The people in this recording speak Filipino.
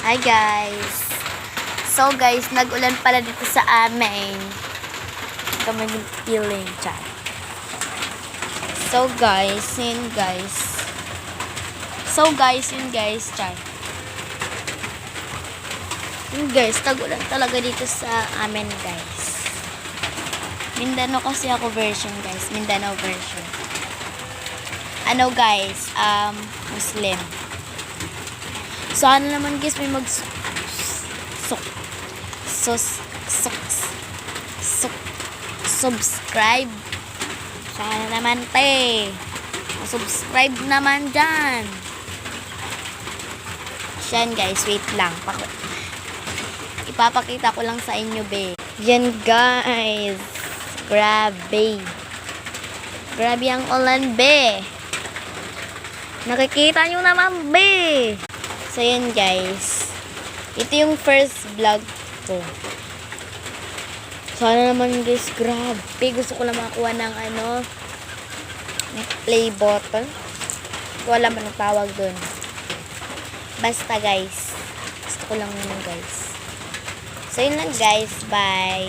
Hi guys. So guys, nag-ulan pala dito sa amin. Kami ng feeling chat. So guys, yun guys. Chat. Yun guys, tag-ulan talaga dito sa amin guys. Mindanao kasi ako version guys. Mindanao version. Ano guys, Muslim. Sana naman guys may subscribe. Sana naman subscribe naman dyan. Yan guys, wait lang. Ipapakita ko lang sa inyo be. Yan guys. Grabe ang ulan be. Nakikita nyo naman be. So yun guys, ito yung first vlog ko. Sana naman guys, grabe. Gusto ko lang makakuha ng play button. Wala man ang tawag dun. Basta guys, gusto ko lang yun guys. So yun lang guys, bye.